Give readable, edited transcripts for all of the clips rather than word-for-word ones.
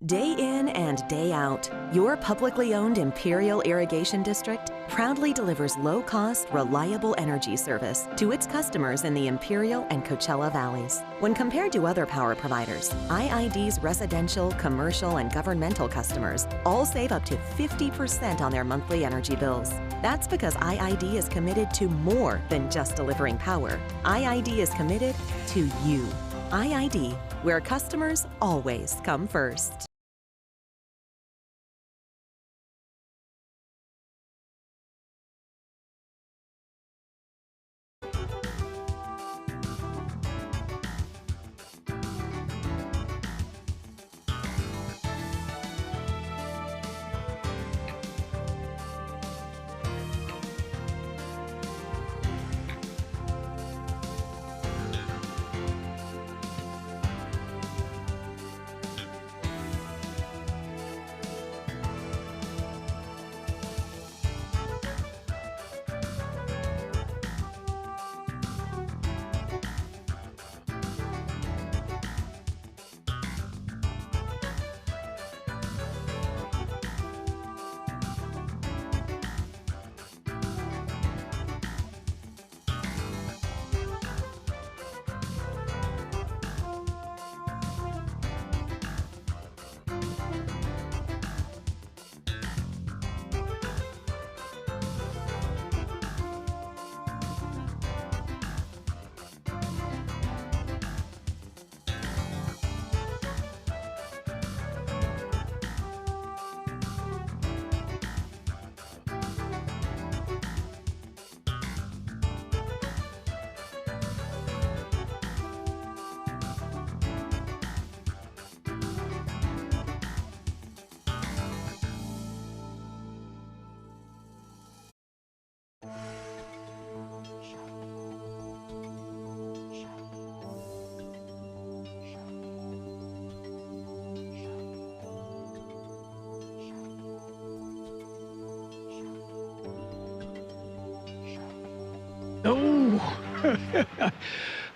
Day in and day out, your publicly owned Imperial Irrigation District proudly delivers low-cost, reliable energy service to its customers in the Imperial and Coachella Valleys. When compared to other power providers, IID's residential, commercial, and governmental customers all save up to 50% on their monthly energy bills. That's because IID is committed to more than just delivering power. IID is committed to you. IID, where customers always come first.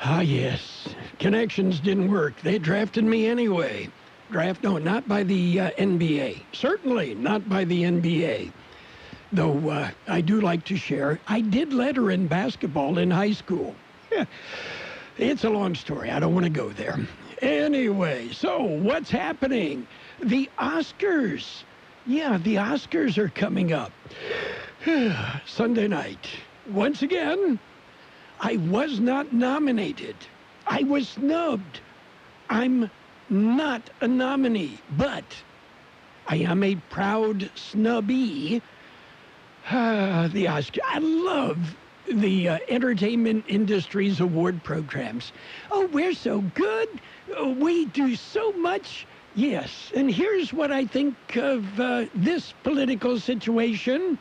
Oh, yes. Connections didn't work. They drafted me anyway. Not by the NBA. Certainly not by the NBA. Though I do like to share, I did letter in basketball in high school. It's a long story. I don't want to go there. Anyway, so what's happening? The Oscars. Yeah, the Oscars are coming up. Sunday night. Once again, I was not nominated. I was snubbed. I'm not a nominee, but I am a proud snubbee. The Oscars. I love the entertainment industry's award programs. Oh, we're so good. Oh, we do so much. Yes, and here's what I think of this political situation.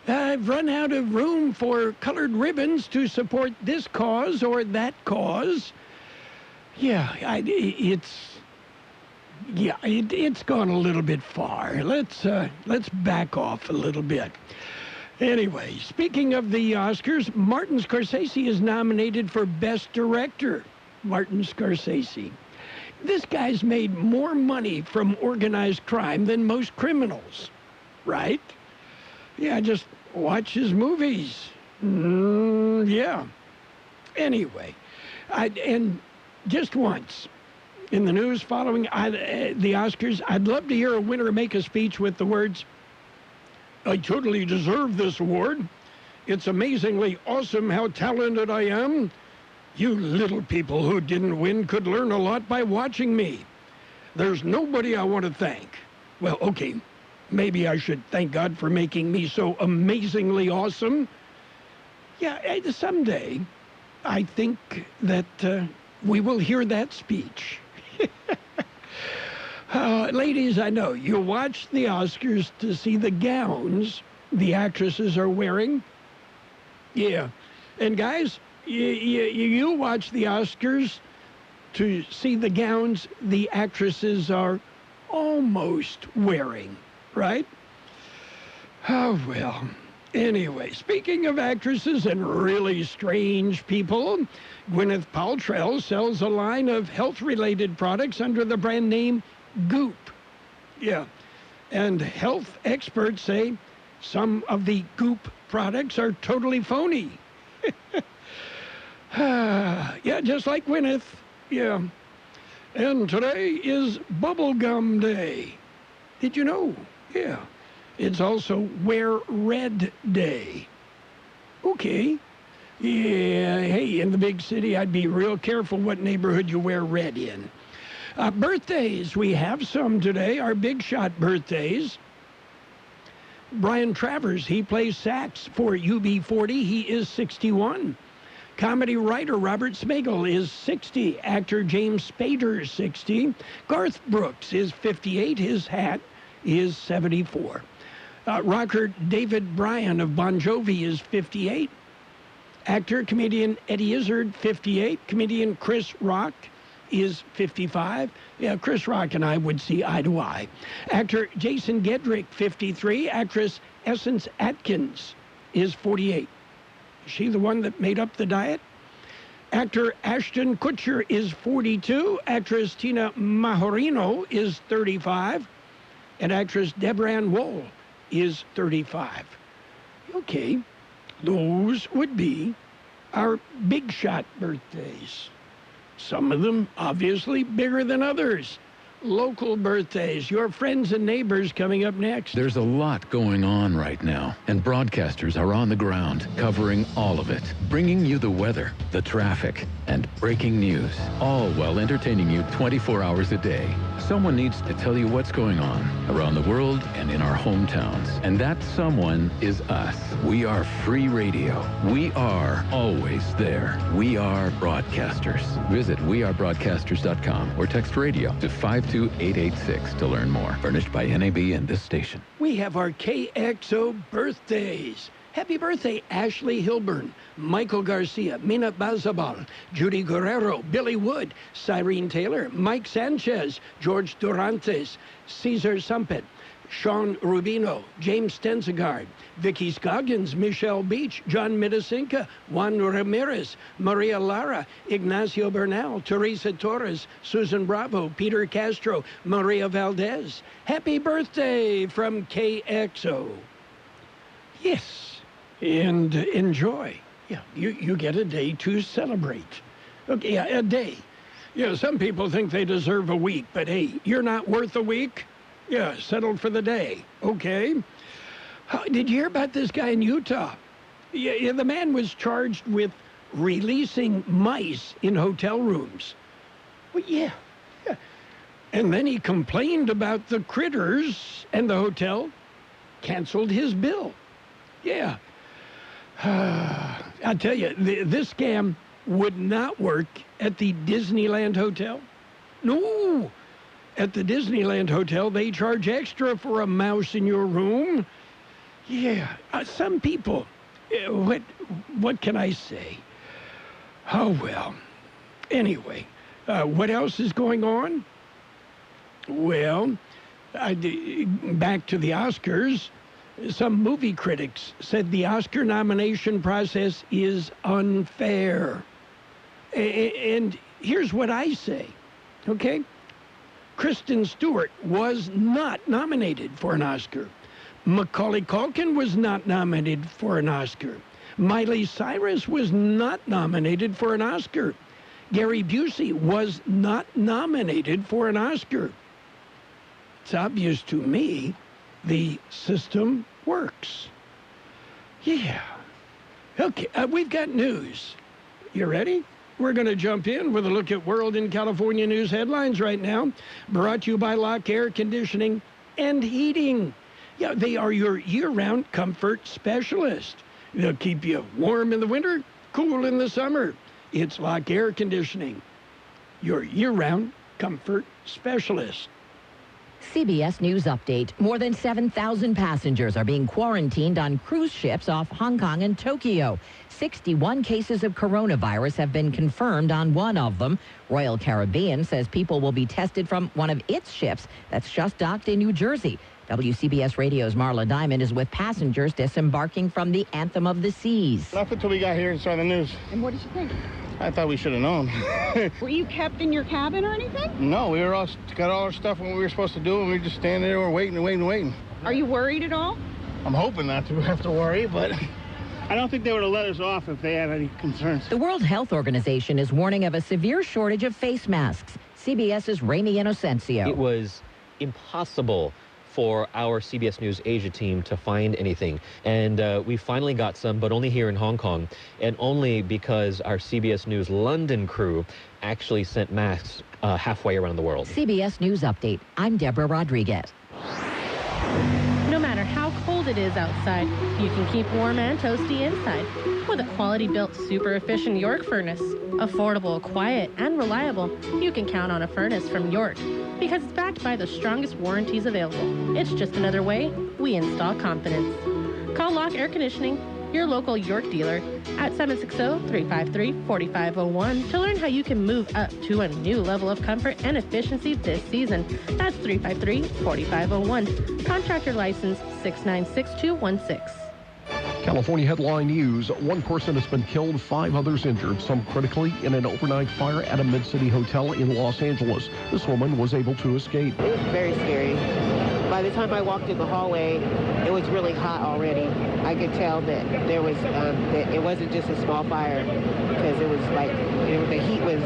I've run out of room for colored ribbons to support this cause or that cause. Yeah, it's gone a little bit far. Let's back off a little bit. Anyway, speaking of the Oscars, Martin Scorsese is nominated for Best Director. Martin Scorsese. This guy's made more money from organized crime than most criminals, right? Yeah, just watch his movies. Yeah. Anyway, and just once in the news following the Oscars, I'd love to hear a winner make a speech with the words, "I totally deserve this award. It's amazingly awesome how talented I am. You little people who didn't win could learn a lot by watching me. There's nobody I want to thank." Well, okay. Maybe I should thank God for making me so amazingly awesome. Yeah, someday I think that we will hear that speech. Ladies, I know you watch the Oscars to see the gowns the actresses are wearing. Yeah. And guys, you watch the Oscars to see the gowns the actresses are almost wearing. Right? Oh, well. Anyway, speaking of actresses and really strange people, Gwyneth Paltrow sells a line of health-related products under the brand name Goop. Yeah. And health experts say some of the goop products are totally phony. Yeah, just like Gwyneth. Yeah. And today is Bubblegum Day. Did you know? Yeah. It's also Wear Red Day. Okay. Yeah, hey, in the big city, I'd be real careful what neighborhood you wear red in. Birthdays, we have some today, our big shot birthdays. Brian Travers, he plays sax for UB40. He is 61. Comedy writer Robert Smigel is 60. Actor James Spader, 60. Garth Brooks is 58. His hat is 74. Rocker David Bryan of Bon Jovi is 58. Actor, comedian Eddie Izzard, 58. Comedian Chris Rock is 55. Yeah, Chris Rock and I would see eye to eye. Actor Jason Gedrick, 53. Actress Essence Atkins is 48. Is she the one that made up the diet? Actor Ashton Kutcher is 42. Actress Tina Majorino is 35. And actress Deborah Woll is 35. Okay, those would be our big shot birthdays. Some of them obviously bigger than others. Local birthdays, your friends and neighbors coming up next. There's a lot going on right now, and broadcasters are on the ground covering all of it, bringing you the weather, the traffic, and breaking news, all while entertaining you 24 hours a day. Someone needs to tell you what's going on around the world and in our hometowns, and that someone is us. We are free radio. We are always there. We are broadcasters. Visit wearebroadcasters.com or text radio to 52886 to learn more. Furnished by NAB and this station. We have our KXO birthdays. Happy birthday, Ashley Hilburn, Michael Garcia, Mina Bazabal, Judy Guerrero, Billy Wood, Cyrene Taylor, Mike Sanchez, George Durantes, Cesar Sumpet, Sean Rubino, James Stensegard, Vicky Scoggins, Michelle Beach, John Midasinka, Juan Ramirez, Maria Lara, Ignacio Bernal, Teresa Torres, Susan Bravo, Peter Castro, Maria Valdez. Happy birthday from KXO. Yes. And enjoy. Yeah, you get a day to celebrate. Okay, yeah, a day. Yeah, some people think they deserve a week, but hey, you're not worth a week? Yeah, settled for the day. Okay. Did you hear about this guy in Utah? Yeah, the man was charged with releasing mice in hotel rooms. Well, yeah. And then he complained about the critters, and the hotel canceled his bill. Yeah. I'll tell you, this scam would not work at the Disneyland Hotel. No. At the Disneyland Hotel, they charge extra for a mouse in your room. Yeah, some people, what can I say? Oh, well. Anyway, what else is going on? Well, back to the Oscars. Some movie critics said the Oscar nomination process is unfair. And here's what I say, okay? Kristen Stewart was not nominated for an Oscar. Macaulay Culkin was not nominated for an Oscar. Miley Cyrus was not nominated for an Oscar. Gary Busey was not nominated for an Oscar. It's obvious to me the system works. Yeah. Okay, we've got news. You ready? We're going to jump in with a look at World and California news headlines right now, brought to you by Lock Air Conditioning and Heating. Yeah, they are your year-round comfort specialist. They'll keep you warm in the winter, cool in the summer. It's Lock Air Conditioning, your year-round comfort specialist. CBS News Update. More than 7,000 passengers are being quarantined on cruise ships off Hong Kong and Tokyo. 61 cases of coronavirus have been confirmed on one of them. Royal Caribbean says people will be tested from one of its ships that's just docked in New Jersey. WCBS Radio's Marla Diamond is with passengers disembarking from the Anthem of the Seas. Left until we got here and saw the news. And what did you think? I thought we should have known. Were you kept in your cabin or anything? No, we got all our stuff when we were supposed to do, and we were just standing there, we're waiting. Are you worried at all? I'm hoping not to have to worry, but I don't think they would have let us off if they had any concerns. The World Health Organization is warning of a severe shortage of face masks. CBS's Raimi Inocencio. It was impossible for our CBS News Asia team to find anything. And we finally got some, but only here in Hong Kong, and only because our CBS News London crew actually sent masks halfway around the world. CBS News Update. I'm Deborah Rodriguez. No matter how cold it is outside, you can keep warm and toasty inside with a quality-built, super-efficient York furnace. Affordable, quiet, and reliable, you can count on a furnace from York because it's backed by the strongest warranties available. It's just another way we install confidence. Call Lock Air Conditioning, your local York dealer, at 760-353-4501 to learn how you can move up to a new level of comfort and efficiency this season. That's 353-4501. Contractor license 696216. California headline news. One person has been killed, 5 others injured, some critically, in an overnight fire at a mid-city hotel in Los Angeles. This woman was able to escape. It was very scary. By the time I walked in the hallway, it was really hot already. I could tell that there was, that it wasn't just a small fire, because it was like, the heat was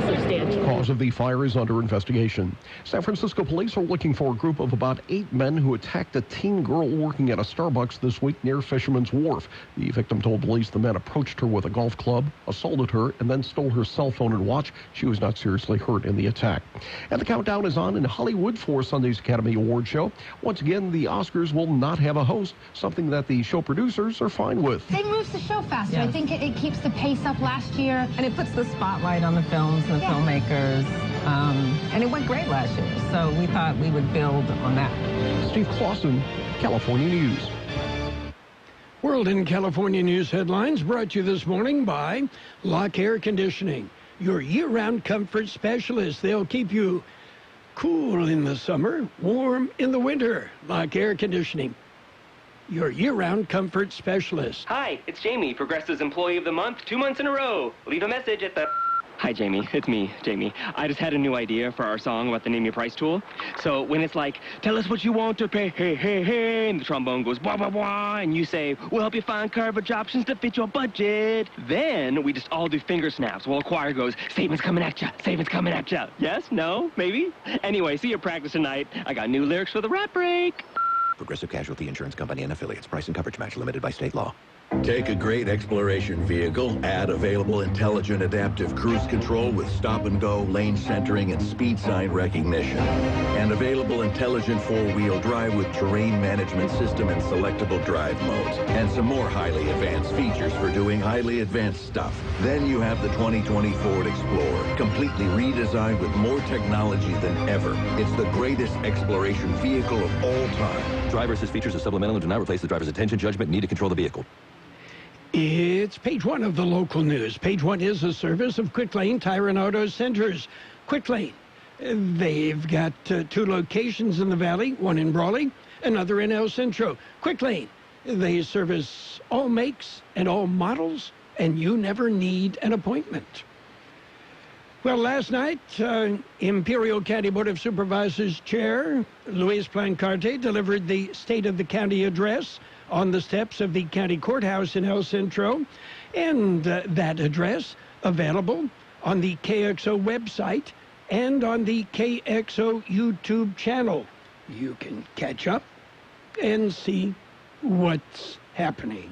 substantial. Cause of the fire is under investigation. San Francisco police are looking for a group of about 8 men who attacked a teen girl working at a Starbucks this week near Fisherman's Wharf. The victim told police the men approached her with a golf club, assaulted her, and then stole her cell phone and watch. She was not seriously hurt in the attack. And the countdown is on in Hollywood for Sunday's Academy Award show. Once again, the Oscars will not have a host, something that the show producers are fine with. They moves the show faster. Yes. I think it keeps the pace up last year. And it puts the spotlight on the films and the filmmakers. And it went great last year, so we thought we would build on that. Steve Clausen, California News. World in California News headlines brought to you this morning by Lock Air Conditioning, your year-round comfort specialist. They'll keep you cool in the summer, warm in the winter. Lock Air Conditioning, your year-round comfort specialist. Hi, it's Jamie, Progressive's Employee of the Month, 2 months in a row. Leave a message at the... Hi, Jamie. It's me, Jamie. I just had a new idea for our song about the Name Your Price tool. So when it's like, tell us what you want to pay, hey, hey, hey, and the trombone goes, blah, blah, blah, and you say, we'll help you find coverage options to fit your budget. Then we just all do finger snaps while a choir goes, savings coming at ya, savings coming at ya. Yes? No? Maybe? Anyway, see you at practice tonight. I got new lyrics for the rap break. Progressive Casualty Insurance Company and Affiliates. Price and coverage match limited by state law. Take a great exploration vehicle, add available intelligent adaptive cruise control with stop-and-go, lane centering, and speed sign recognition. And available intelligent four-wheel drive with terrain management system and selectable drive modes. And some more highly advanced features for doing highly advanced stuff. Then you have the 2020 Ford Explorer, completely redesigned with more technology than ever. It's the greatest exploration vehicle of all time. Driver assist features are supplemental and do not replace the driver's attention, judgment, need to control the vehicle. It's page 1 of the local news. Page 1 is a service of Quick Lane Tire and Auto Centers. Quick Lane, they've got 2 locations in the Valley, one in Brawley, another in El Centro. Quick Lane, they service all makes and all models, and you never need an appointment. Well, last night, Imperial County Board of Supervisors Chair Luis Plancarte delivered the State of the County address on the steps of the county courthouse in El Centro, and that address available on the KXO website and on the KXO YouTube channel. You can catch up and see what's happening.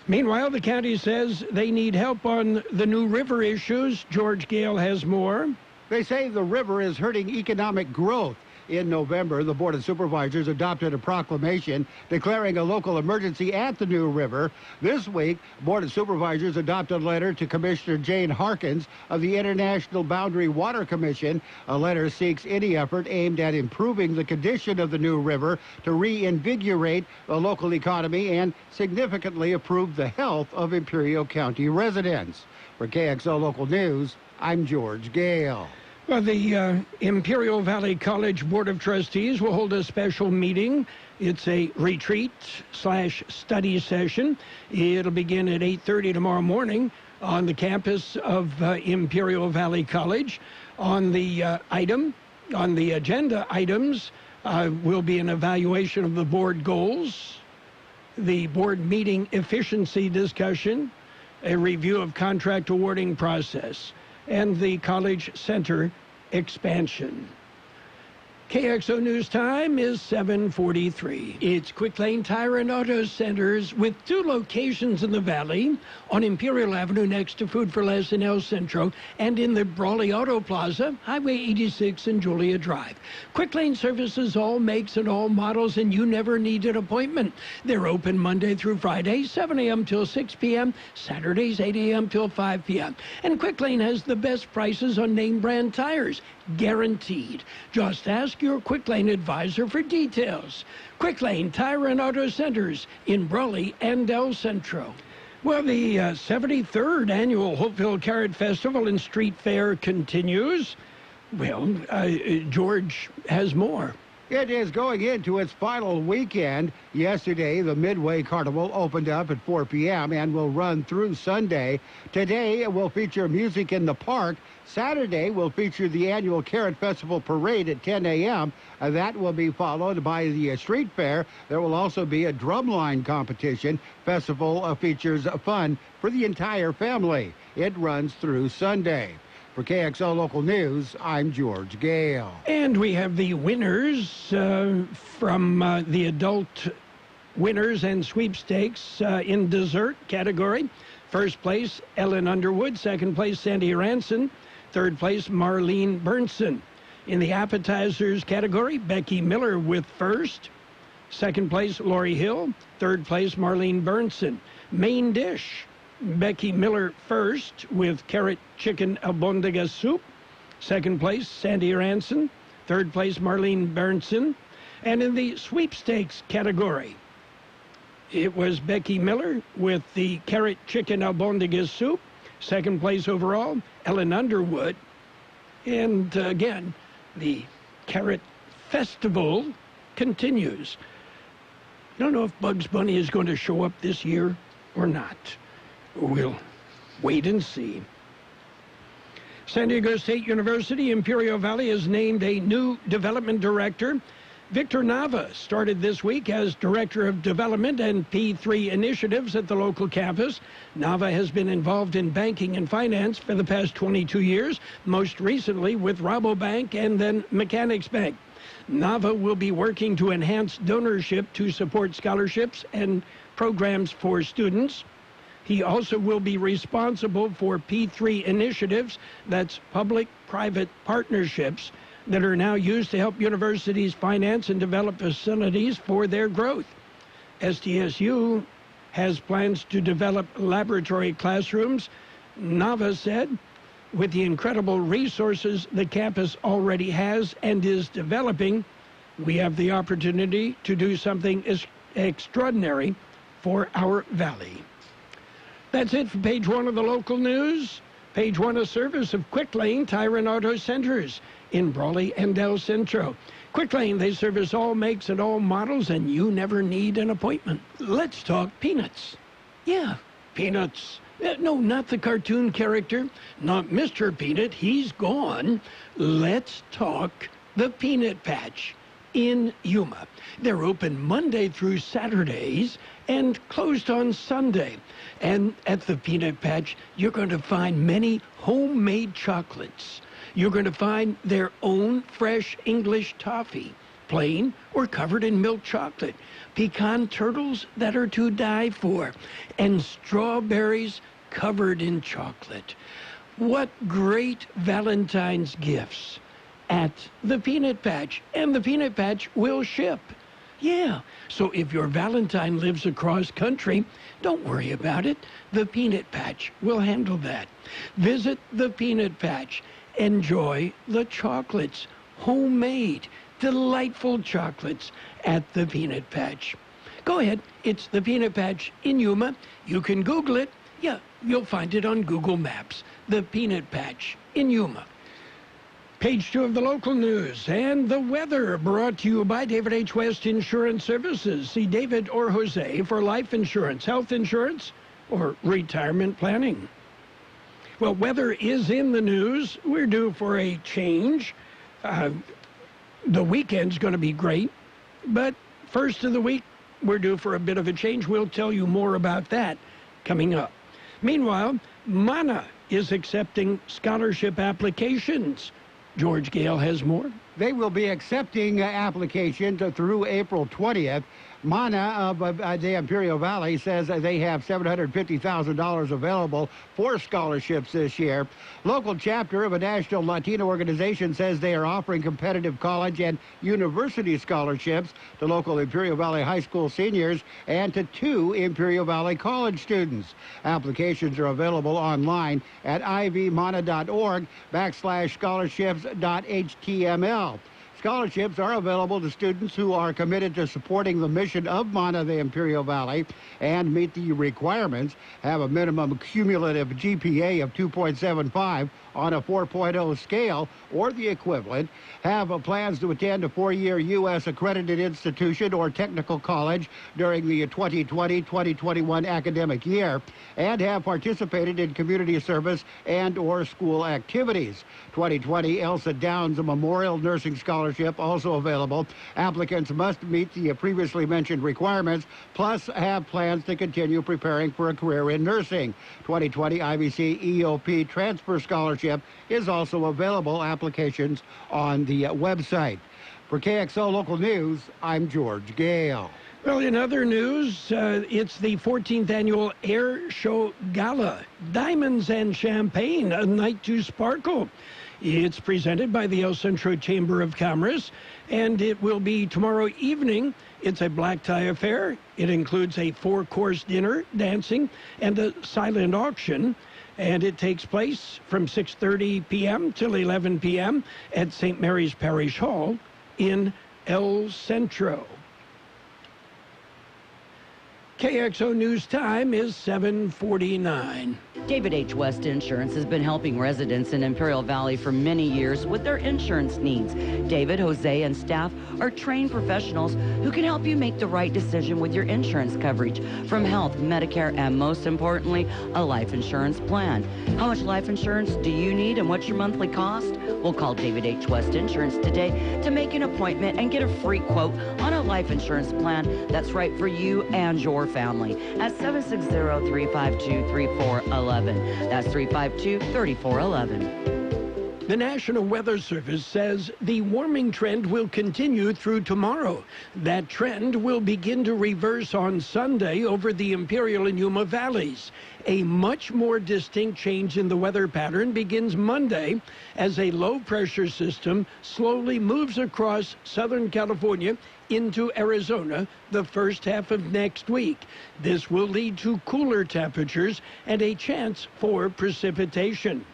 Meanwhile, the county says they need help on the New River issues. George Gale has more. They say the river is hurting economic growth. In November, the Board of Supervisors adopted a proclamation declaring a local emergency at the New River. This week, Board of Supervisors adopted a letter to Commissioner Jane Harkins of the International Boundary Water Commission. A letter seeks any effort aimed at improving the condition of the New River to reinvigorate the local economy and significantly improve the health of Imperial County residents. For KXO Local News, I'm George Gale. Well, the Imperial Valley College Board of Trustees will hold a special meeting. It's a retreat/study session. It'll begin at 8:30 tomorrow morning on the campus of Imperial Valley College. On the agenda items will be an evaluation of the board goals, the board meeting efficiency discussion, a review of contract awarding process, and the college center expansion. KXO News Time is 7:43. It's Quick Lane Tire and Auto Centers with 2 locations in the valley, on Imperial Avenue next to Food for Less in El Centro, and in the Brawley Auto Plaza, Highway 86 and Julia Drive. Quick Lane services all makes and all models, and you never need an appointment. They're open Monday through Friday, 7 a.m. till 6 p.m., Saturdays 8 a.m. till 5 p.m. And Quick Lane has the best prices on name brand tires, guaranteed. Just ask your Quick Lane advisor for details. Quick Lane Tire and Auto Centers in Brawley and El Centro. Well, the 73rd Annual Hopeville Carrot Festival and Street Fair continues. Well, George has more. It is going into its final weekend. Yesterday, the Midway Carnival opened up at 4 p.m. and will run through Sunday. Today, it will feature music in the park. Saturday will feature the annual Carrot Festival Parade at 10 a.m. That will be followed by the street fair. There will also be a drumline competition. Festival features fun for the entire family. It runs through Sunday. For KXO Local News, I'm George Gale. And we have the winners from the adult winners and sweepstakes in dessert category. First place, Ellen Underwood. Second place, Sandy Ranson. Third place, Marlene Burnson. In the appetizers category, Becky Miller with first. Second place, Lori Hill. Third place, Marlene Burnson. Main dish, Becky Miller first with carrot chicken albondiga soup. Second place, Sandy Ranson. Third place, Marlene Burnson. And in the sweepstakes category, it was Becky Miller with the carrot chicken albondiga soup. Second place overall, Ellen Underwood. And again, the Carrot Festival continues. I don't know if Bugs Bunny is going to show up this year or not. We'll wait and see. San Diego State University, Imperial Valley has named a new development director. Victor Nava started this week as Director of Development and P3 Initiatives at the local campus. Nava has been involved in banking and finance for the past 22 years, most recently with Rabobank and then Mechanics Bank. Nava will be working to enhance donorship to support scholarships and programs for students. He also will be responsible for P3 initiatives, that's public-private partnerships, that are now used to help universities finance and develop facilities for their growth. SDSU has plans to develop laboratory classrooms. Nava said, with the incredible resources the campus already has and is developing, we have the opportunity to do something extraordinary for our valley. That's it for page 1 of the local news. Page 1, a service of Quick Lane Tire and Auto Centers in Brawley and El Centro. Quick Lane, they service all makes and all models, and you never need an appointment. Let's talk peanuts. Yeah, peanuts. No, not the cartoon character, not Mr. Peanut, he's gone. Let's talk the Peanut Patch in Yuma. They're open Monday through Saturdays and closed on Sunday. And at the Peanut Patch, you're going to find many homemade chocolates. You're going to find their own fresh English toffee, plain or covered in milk chocolate, pecan turtles that are to die for, and strawberries covered in chocolate. What great Valentine's gifts at the Peanut Patch. And the Peanut Patch will ship. Yeah, so if your Valentine lives across country, don't worry about it. The Peanut Patch will handle that. Visit the Peanut Patch. Enjoy the chocolates, homemade, delightful chocolates at the Peanut Patch. Go ahead, it's the Peanut Patch in Yuma. You can Google it. Yeah, you'll find it on Google Maps. The Peanut Patch in Yuma. Page 2 of the local news and the weather, brought to you by David H. West Insurance Services. See David or Jose for life insurance, health insurance, or retirement planning. Well, weather is in the news. We're due for a change. The weekend's going to be great, but first of the week, we're due for a bit of a change. We'll tell you more about that coming up. Meanwhile, MANA is accepting scholarship applications. George Gale has more. They will be accepting applications through April 20th. MANA of the Imperial Valley says they have $750,000 available for scholarships this year. Local chapter of a national Latino organization says they are offering competitive college and university scholarships to local Imperial Valley High School seniors and to 2 Imperial Valley College students. Applications are available online at ivmana.org/scholarships.html. Scholarships are available to students who are committed to supporting the mission of MANA, the Imperial Valley, and meet the requirements, have a minimum cumulative GPA of 2.75 on a 4.0 scale or the equivalent, have plans to attend a 4-year U.S. accredited institution or technical college during the 2020-2021 academic year, and have participated in community service and or school activities. 2020 Elsa Downs Memorial Nursing Scholarship also available. Applicants must meet the previously mentioned requirements, plus have plans to continue preparing for a career in nursing. 2020 IVC EOP Transfer Scholarship is also available. Applications on the website. For KXO Local News, I'm George Gale. Well, in other news, it's the 14th Annual Air Show Gala. Diamonds and Champagne, a night to sparkle. It's presented by the El Centro Chamber of Commerce, and it will be tomorrow evening. It's a black tie affair. It includes a 4-course dinner, dancing, and a silent auction. And it takes place from 6:30 p.m. till 11 p.m. at St. Mary's Parish Hall in El Centro. KXO News Time is 7:49. David H. West Insurance has been helping residents in Imperial Valley for many years with their insurance needs. David, Jose, and staff are trained professionals who can help you make the right decision with your insurance coverage, from health, Medicare, and most importantly, a life insurance plan. How much life insurance do you need and what's your monthly cost? We'll call David H. West Insurance today to make an appointment and get a free quote on a life insurance plan that's right for you and your family at 760-352-3411. That's 352-3411. The National Weather Service says the warming trend will continue through tomorrow. That trend will begin to reverse on Sunday over the Imperial and Yuma valleys. A much more distinct change in the weather pattern begins Monday as a low-pressure system slowly moves across Southern California into Arizona the first half of next week. This will lead to cooler temperatures and a chance for precipitation.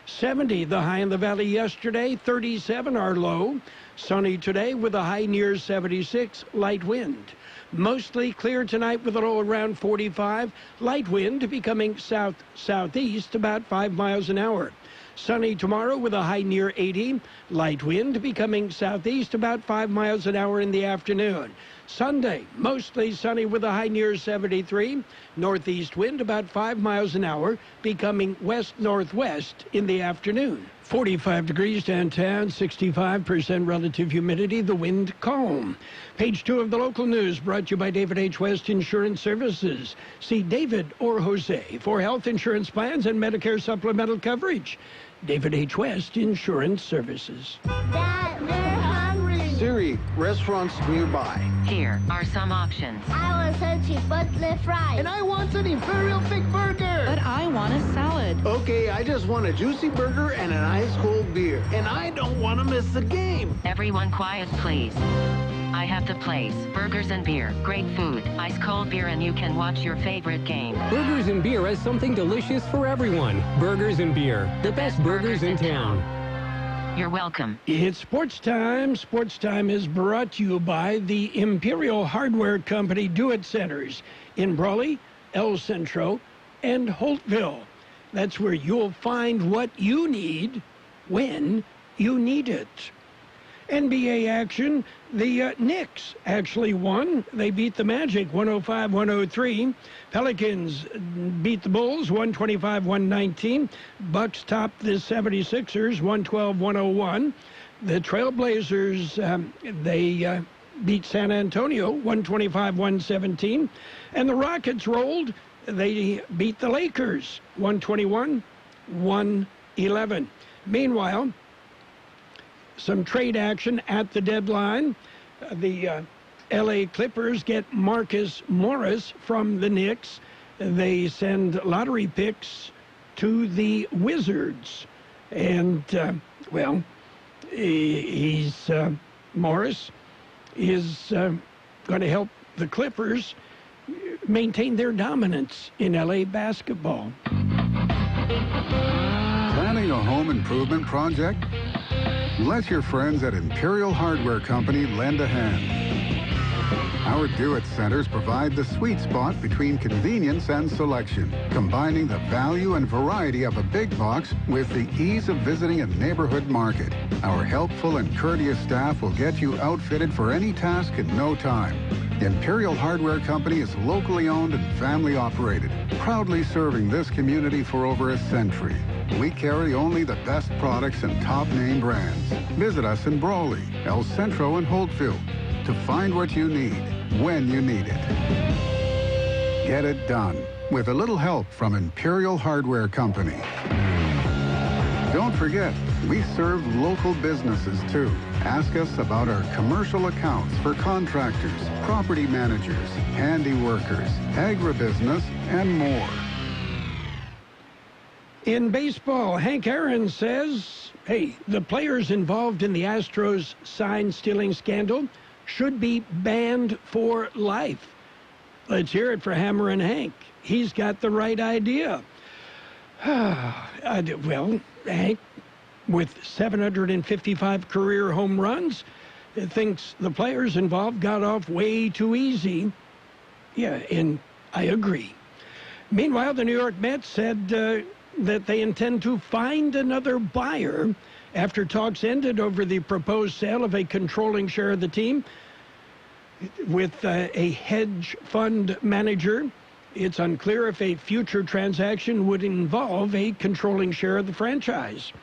70 the high in the valley yesterday, 37 our low. Sunny today with a high near 76, light wind. Mostly clear tonight with a low around 45, light wind becoming south-southeast about 5 miles an hour. Sunny tomorrow with a high near 80, light wind becoming southeast about 5 miles an hour in the afternoon. Sunday, mostly sunny with a high near 73, northeast wind about 5 miles an hour becoming west-northwest in the afternoon. 45 degrees downtown, 65% relative humidity, the wind calm. Page 2 of the local news brought to you by David H. West Insurance Services. See David or Jose for health insurance plans and Medicare supplemental coverage. David H. West Insurance Services. Dad, they're hungry. Siri, restaurants nearby. Here are some options. I want some chipotle fries. And I want an Imperial thick burger. But I want a salad. Okay, I just want a juicy burger and an ice cold beer. And I don't want to miss the game. Everyone quiet, please. I have the place. Burgers and beer. Great food. Ice cold beer, and you can watch your favorite game. Burgers and Beer has something delicious for everyone. Burgers and Beer. The best burgers in town. You're welcome. It's Sports Time. Sports Time is brought to you by the Imperial Hardware Company Do-It Centers in Brawley, El Centro, and Holtville. That's where you'll find what you need when you need it. NBA action, the Knicks actually won. They beat the Magic 105-103. Pelicans beat the Bulls 125-119. Bucks topped the 76ers 112-101. The Trailblazers, they beat San Antonio 125-117. And the Rockets rolled. They beat the Lakers 121-111. Meanwhile, some trade action at the deadline. The L.A. Clippers get Marcus Morris from the Knicks. They send lottery picks to the Wizards. And, Morris is going to help the Clippers maintain their dominance in L.A. basketball. Planning a home improvement project? Let your friends at Imperial Hardware Company lend a hand. Our do-it centers provide the sweet spot between convenience and selection, combining the value and variety of a big box with the ease of visiting a neighborhood market. Our helpful and courteous staff will get you outfitted for any task in no time. Imperial Hardware Company is locally owned and family operated, proudly serving this community for over a century. We carry only the best products and top name brands. Visit us in Brawley, El Centro, and Holtfield to find what you need when you need it. Get it done with a little help from Imperial Hardware Company. Don't forget, we serve local businesses too. Ask us about our commercial accounts for contractors, property managers, handy workers, agribusiness, and more. In baseball, Hank Aaron says, hey, the players involved in the Astros sign-stealing scandal should be banned for life. Let's hear it for Hammer and Hank. He's got the right idea. Well, Hank, with 755 career home runs, thinks the players involved got off way too easy. Yeah, and I agree. Meanwhile, the New York Mets said that they intend to find another buyer after talks ended over the proposed sale of a controlling share of the team with a hedge fund manager. It's unclear if a future transaction would involve a controlling share of the franchise.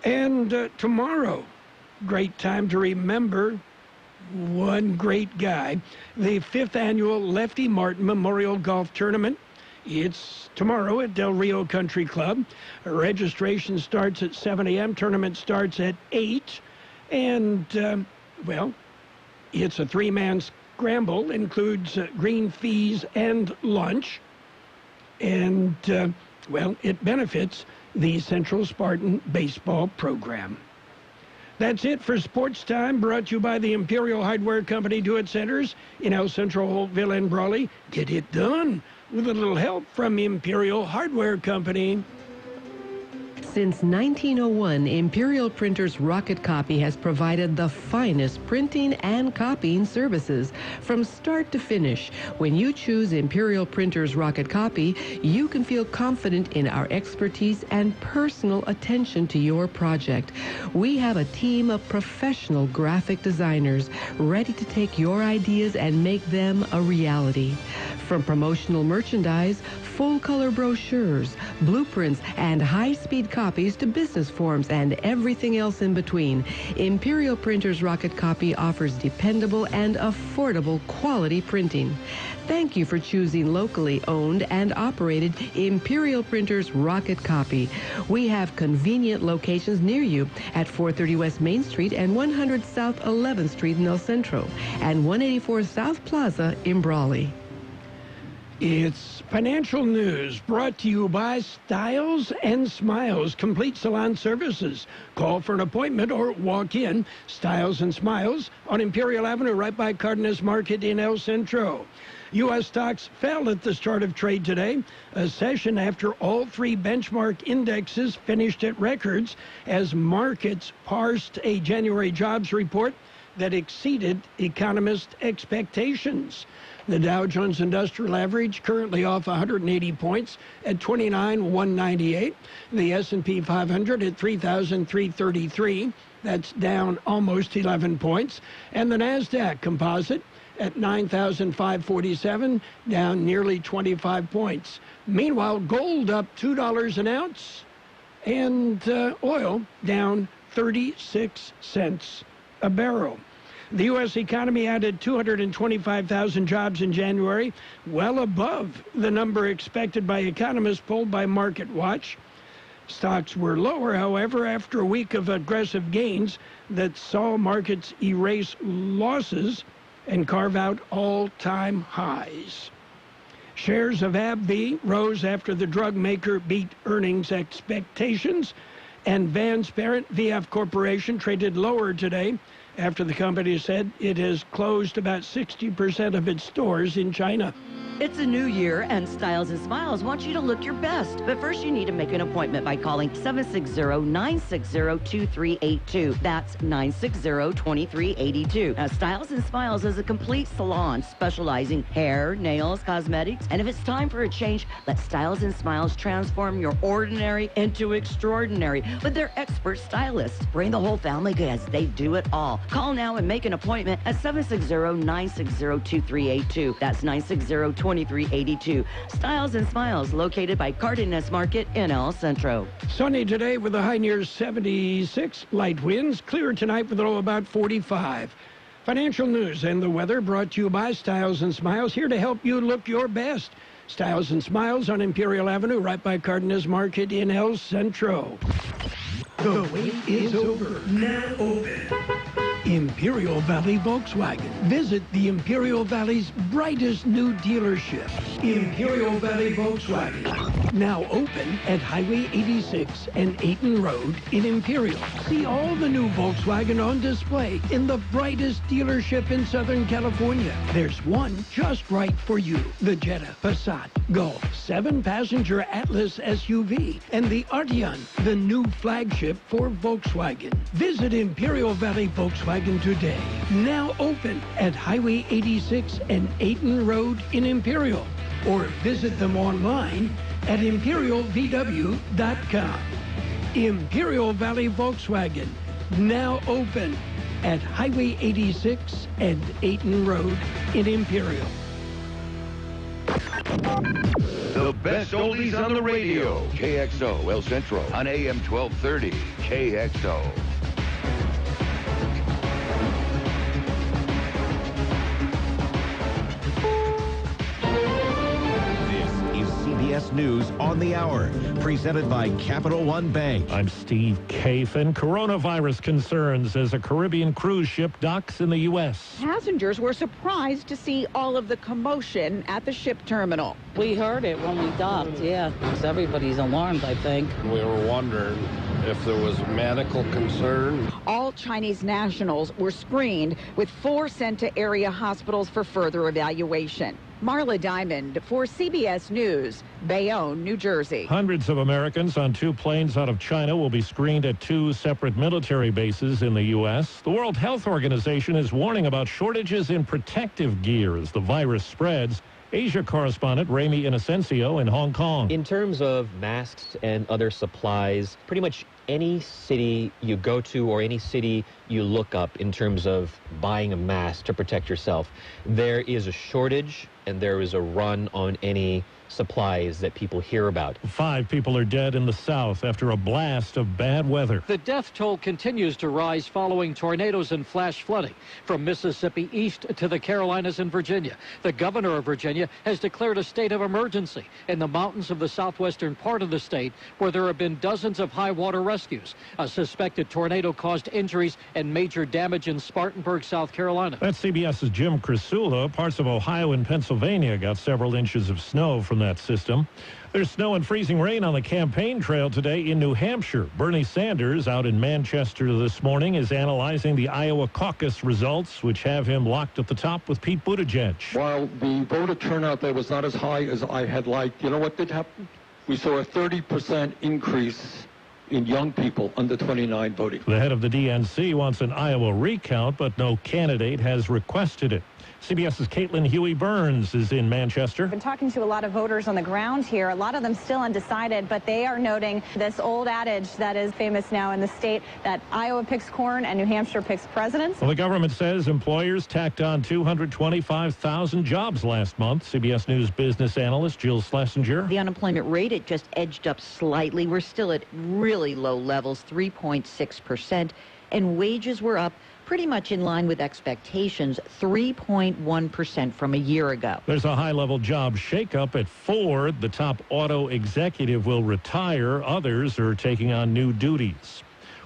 And tomorrow, great time to remember one great guy, the 5th annual Lefty Martin Memorial Golf Tournament. It's tomorrow at Del Rio Country Club. Registration starts at 7 a.m. Tournament starts at 8. And, it's a 3-man scramble, includes green fees and lunch. And, it benefits the Central Spartan Baseball Program. That's it for Sports Time, brought to you by the Imperial Hardware Company Do-It Centers in El Centro, Holtville, and Brawley. Get it done with a little help from Imperial Hardware Company. Since 1901, Imperial Printers Rocket Copy has provided the finest printing and copying services from start to finish. When you choose Imperial Printers Rocket Copy, you can feel confident in our expertise and personal attention to your project. We have a team of professional graphic designers ready to take your ideas and make them a reality. From promotional merchandise, full-color brochures, blueprints, and high-speed copies to business forms and everything else in between, Imperial Printers Rocket Copy offers dependable and affordable quality printing. Thank you for choosing locally owned and operated Imperial Printers Rocket Copy. We have convenient locations near you at 430 West Main Street and 100 South 11th Street in El Centro and 184 South Plaza in Brawley. It's financial news brought to you by Styles and Smiles, complete salon services. Call for an appointment or walk in. Styles and Smiles on Imperial Avenue, right by Cardenas Market in El Centro. U.S. stocks fell at the start of trade today, a session after all 3 benchmark indexes finished at records as markets parsed a January jobs report that exceeded economist expectations. The Dow Jones Industrial Average currently off 180 points at 29,198. The S&P 500 at 3,333. That's down almost 11 points. And the NASDAQ Composite at 9,547, down nearly 25 points. Meanwhile, gold up $2 an ounce, and oil down 36 cents a barrel. The U.S. economy added 225,000 jobs in January, well above the number expected by economists polled by MarketWatch. Stocks were lower, however, after a week of aggressive gains that saw markets erase losses and carve out all-time highs. Shares of AbbVie rose after the drug maker beat earnings expectations, and Vans parent VF Corporation traded lower today after the company said it has closed about 60% of its stores in China. It's a new year, and Styles and Smiles wants you to look your best. But first, you need to make an appointment by calling 760-960-2382. That's 960-2382. Now, Styles and Smiles is a complete salon specializing hair, nails, cosmetics. And if it's time for a change, let Styles and Smiles transform your ordinary into extraordinary with their expert stylists. Bring the whole family as they do it all. Call now and make an appointment at 760-960-2382. That's 960-2382. Styles and Smiles, located by Cardenas Market in El Centro. Sunny today with a high near 76. Light winds. Clear tonight with a low about 45. Financial news and the weather brought to you by Styles and Smiles, here to help you look your best. Styles and Smiles on Imperial Avenue, right by Cardenas Market in El Centro. The wait is over. Now open. Imperial Valley Volkswagen. Visit the Imperial Valley's brightest new dealership, Imperial Valley Volkswagen. Now open at Highway 86 and Ayton Road in Imperial. See all the new Volkswagen on display in the brightest dealership in Southern California. There's one just right for you. The Jetta, Passat, Golf, 7-passenger Atlas SUV, and the Arteon, the new flagship for Volkswagen. Visit Imperial Valley Volkswagen today. Now open at Highway 86 and Ayton Road in Imperial. Or visit them online at imperialvw.com. Imperial Valley Volkswagen, now open at Highway 86 and Ayton Road in Imperial. The best oldies on the radio. KXO El Centro on AM 1230. KXO. CBS News on the Hour, presented by Capital One Bank. I'm Steve Kafen. Coronavirus concerns as a Caribbean cruise ship docks in the U.S. Passengers were surprised to see all of the commotion at the ship terminal. We heard it when we docked, yeah. Everybody's alarmed, I think. We were wondering if there was medical concern. All Chinese nationals were screened, with 4 sent to area hospitals for further evaluation. Marla Diamond for CBS News, Bayonne, New Jersey. Hundreds of Americans on 2 planes out of China will be screened at 2 separate military bases in the U.S. The World Health Organization is warning about shortages in protective gear as the virus spreads. Asia correspondent Remy Inocencio in Hong Kong. In terms of masks and other supplies, pretty much any city you go to or any city you look up in terms of buying a mask to protect yourself, there is a shortage and there is a run on any supplies that people hear about. 5 people are dead in the south after a blast of bad weather. The death toll continues to rise following tornadoes and flash flooding from Mississippi east to the Carolinas and Virginia. The governor of Virginia has declared a state of emergency in the mountains of the southwestern part of the state, where there have been dozens of high water rescues. A suspected tornado caused injuries and major damage in Spartanburg, South Carolina. That's CBS's Jim Crisula. Parts of Ohio and Pennsylvania got several inches of snow from that system. There's snow and freezing rain on the campaign trail today in New Hampshire. Bernie Sanders out in Manchester this morning is analyzing the Iowa caucus results, which have him locked at the top with Pete Buttigieg. While the voter turnout there was not as high as I had liked, you know what did happen? We saw a 30% increase in young people under 29 voting. The head of the DNC wants an Iowa recount, but no candidate has requested it. CBS's Caitlin Huey-Burns is in Manchester. I've been talking to a lot of voters on the ground here. A lot of them still undecided, but they are noting this old adage that is famous now in the state, that Iowa picks corn and New Hampshire picks presidents. Well, the government says employers tacked on 225,000 jobs last month. CBS News business analyst Jill Schlesinger. The unemployment rate, it just edged up slightly. We're still at really low levels, 3.6%, and wages were up pretty much in line with expectations, 3.1% from a year ago. There's a high-level job shakeup at Ford. The top auto executive will retire. Others are taking on new duties.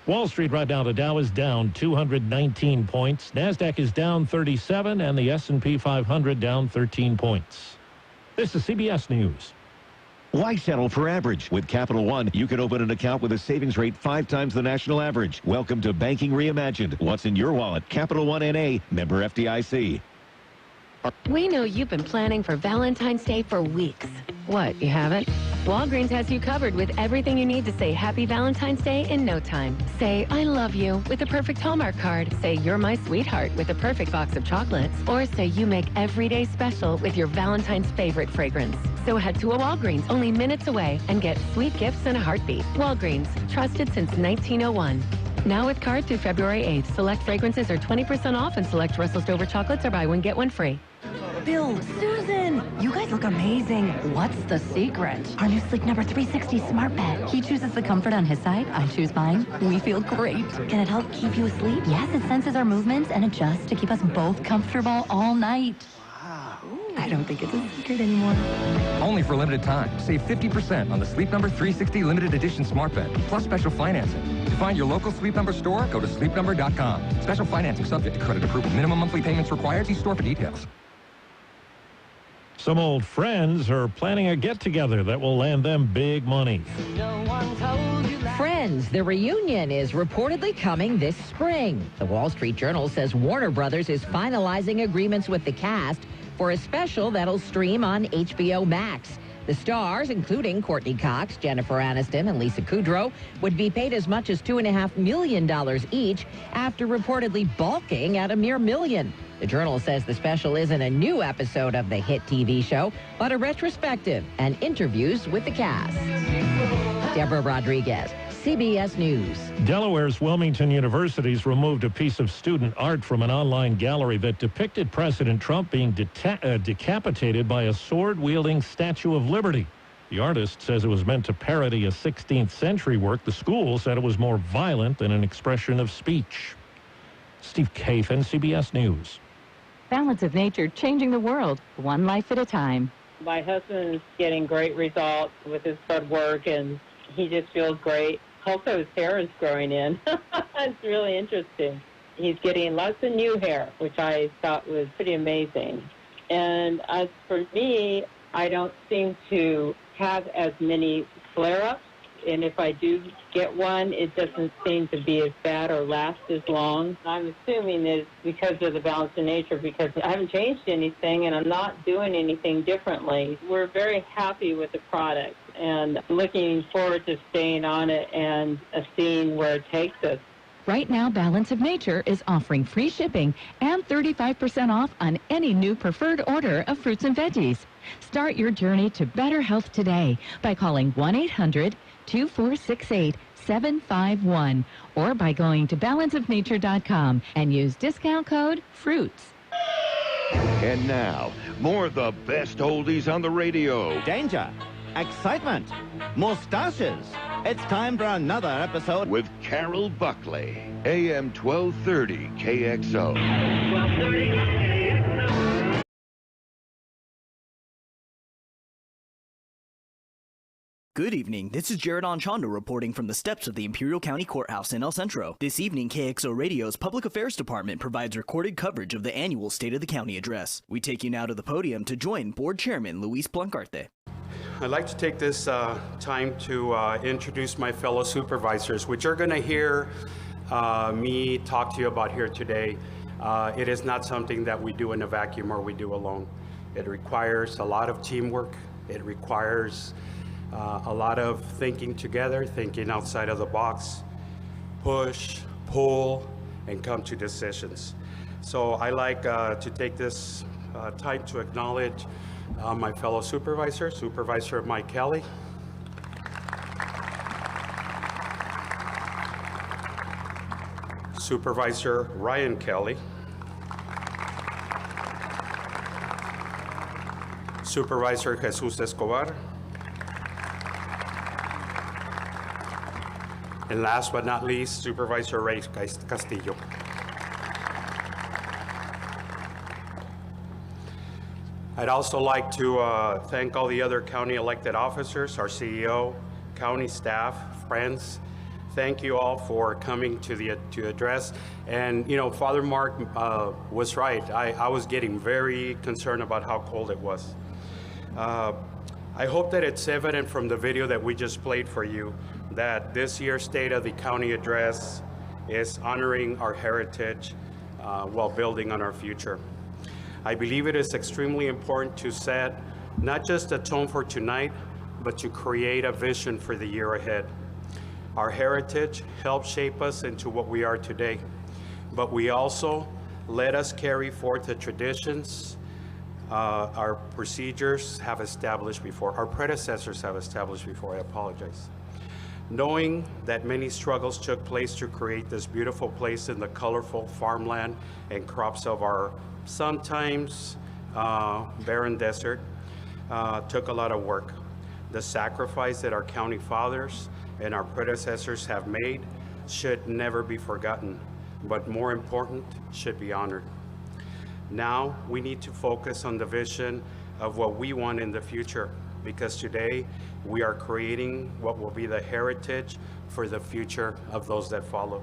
Wall Street right now, the Dow is down 219 points. NASDAQ is down 37, and the S&P 500 down 13 points. This is CBS News. Why settle for average? With Capital One, you can open an account with a savings rate 5 times the national average. Welcome to Banking Reimagined. What's in your wallet? Capital One N.A., member FDIC. We know you've been planning for Valentine's Day for weeks. What, you haven't? Walgreens has you covered with everything you need to say Happy Valentine's Day in no time. Say, I love you with the perfect Hallmark card. Say, you're my sweetheart with the perfect box of chocolates. Or say you make every day special with your Valentine's favorite fragrance. So head to a Walgreens only minutes away and get sweet gifts in a heartbeat. Walgreens, trusted since 1901. Now with card through February 8th. Select fragrances are 20% off and select Russell Stover chocolates are buy one, get one free. Bill, Susan, you guys look amazing. What's the secret? Our new Sleep Number 360 smart bed. He chooses the comfort on his side. I choose mine. We feel great. Can it help keep you asleep? Yes, it senses our movements and adjusts to keep us both comfortable all night. Wow. I don't think it's a secret anymore. Only for a limited time. Save 50% on the Sleep Number 360 limited edition smart bed, plus special financing. To find your local Sleep Number store, go to sleepnumber.com. Special financing subject to credit approval. Minimum monthly payments required. See store for details. Some old friends are planning a get-together that will land them big money. Friends, the reunion is reportedly coming this spring. The Wall Street Journal says Warner Brothers is finalizing agreements with the cast for a special that'll stream on HBO Max. The stars, including Courtney Cox, Jennifer Aniston, and Lisa Kudrow, would be paid as much as $2.5 million each after reportedly balking at a mere $1 million. The Journal says the special isn't a new episode of the hit TV show, but a retrospective and interviews with the cast. Deborah Rodriguez, CBS News. Delaware's Wilmington University's removed a piece of student art from an online gallery that depicted President Trump being decapitated by a sword-wielding Statue of Liberty. The artist says it was meant to parody a 16th century work. The school said it was more violent than an expression of speech. Steve Kathan, CBS News. Balance of Nature, changing the world, one life at a time. My husband's getting great results with his blood work, and he just feels great. Also, his hair is growing in. It's really interesting. He's getting lots of new hair, which I thought was pretty amazing. And as for me, I don't seem to have as many flare-ups. And if I do get one, it doesn't seem to be as bad or last as long. I'm assuming it's because of the balance of nature, because I haven't changed anything and I'm not doing anything differently. We're very happy with the product and looking forward to staying on it and seeing where it takes us. Right now, Balance of Nature is offering free shipping and 35% off on any new preferred order of fruits and veggies. Start your journey to better health today by calling 1-800-2468-751 or by going to balanceofnature.com and use discount code FRUITS. And now, more of the best oldies on the radio. Danger, excitement, mustaches. It's time for another episode with Carroll Buckley, AM 1230 KXO. 1230 KXO. Good evening, this is Jared Anchondo reporting from the steps of the Imperial County Courthouse in El Centro. This evening, KXO Radio's Public Affairs Department provides recorded coverage of the annual State of the County address. We take you now to the podium to join Board Chairman Luis Blancarte. I'd like to take this time to introduce my fellow supervisors, which you're going to hear me talk to you about here today. It is not something that we do in a vacuum or we do alone. It requires a lot of teamwork. It requires a lot of thinking together, thinking outside of the box, push, pull, and come to decisions. So I like to take this time to acknowledge my fellow supervisor, Supervisor Mike Kelly, Supervisor Ryan Kelly, Supervisor Jesus Escobar, and last but not least, Supervisor Ray Castillo. I'd also like to thank all the other county elected officers, our CEO, county staff, friends. Thank you all for coming to address. And you know, Father Mark was right. I was getting very concerned about how cold it was. I hope that it's evident from the video that we just played for you that this year's State of the County Address is honoring our heritage while building on our future. I believe it is extremely important to set not just a tone for tonight, but to create a vision for the year ahead. Our heritage helped shape us into what we are today, but we also let us carry forth the traditions our procedures have established before, our predecessors have established before, I apologize. Knowing that many struggles took place to create this beautiful place in the colorful farmland and crops of our sometimes barren desert took a lot of work. The sacrifice that our county fathers and our predecessors have made should never be forgotten, but more important, should be honored. Now we need to focus on the vision of what we want in the future, because today we are creating what will be the heritage for the future of those that follow.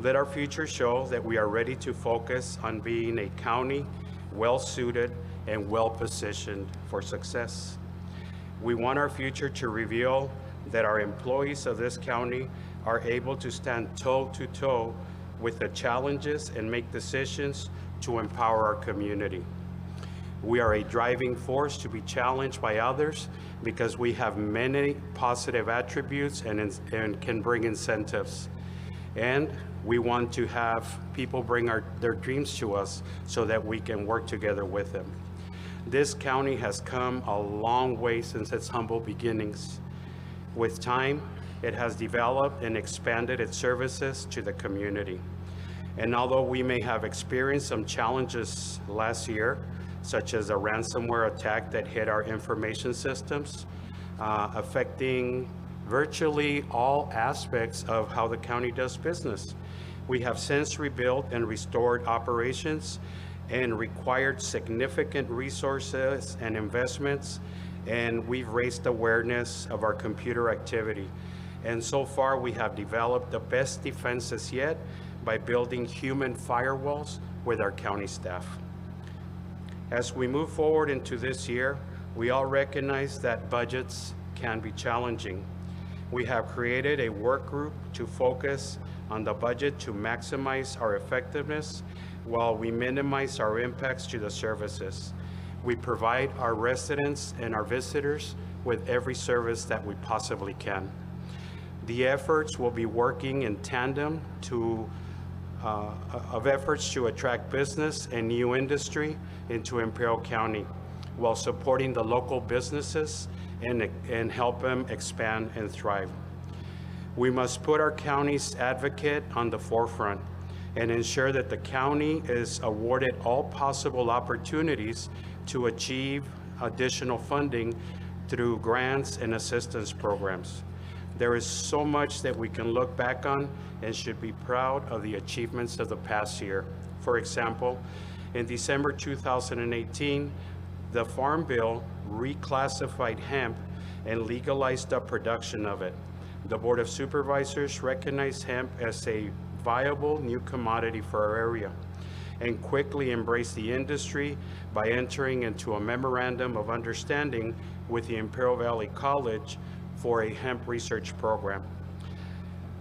Let our future show that we are ready to focus on being a county well-suited and well-positioned for success. We want our future to reveal that our employees of this county are able to stand toe-to-toe with the challenges and make decisions to empower our community. We are a driving force to be challenged by others because we have many positive attributes and can bring incentives. And we want to have people bring their dreams to us so that we can work together with them. This county has come a long way since its humble beginnings. With time, it has developed and expanded its services to the community. And although we may have experienced some challenges last year, such as a ransomware attack that hit our information systems, affecting virtually all aspects of how the county does business, we have since rebuilt and restored operations and required significant resources and investments, and we've raised awareness of our computer activity. And so far, we have developed the best defenses yet by building human firewalls with our county staff. As we move forward into this year, we all recognize that budgets can be challenging. We have created a work group to focus on the budget to maximize our effectiveness while we minimize our impacts to the services. We provide our residents and our visitors with every service that we possibly can. The efforts will be working in tandem of efforts to attract business and new industry into Imperial County while supporting the local businesses and help them expand and thrive. We must put our county's advocate on the forefront and ensure that the county is awarded all possible opportunities to achieve additional funding through grants and assistance programs. There is so much that we can look back on and should be proud of the achievements of the past year. For example, in December 2018, the Farm Bill reclassified hemp and legalized the production of it. The Board of Supervisors recognized hemp as a viable new commodity for our area and quickly embraced the industry by entering into a memorandum of understanding with the Imperial Valley College for a hemp research program.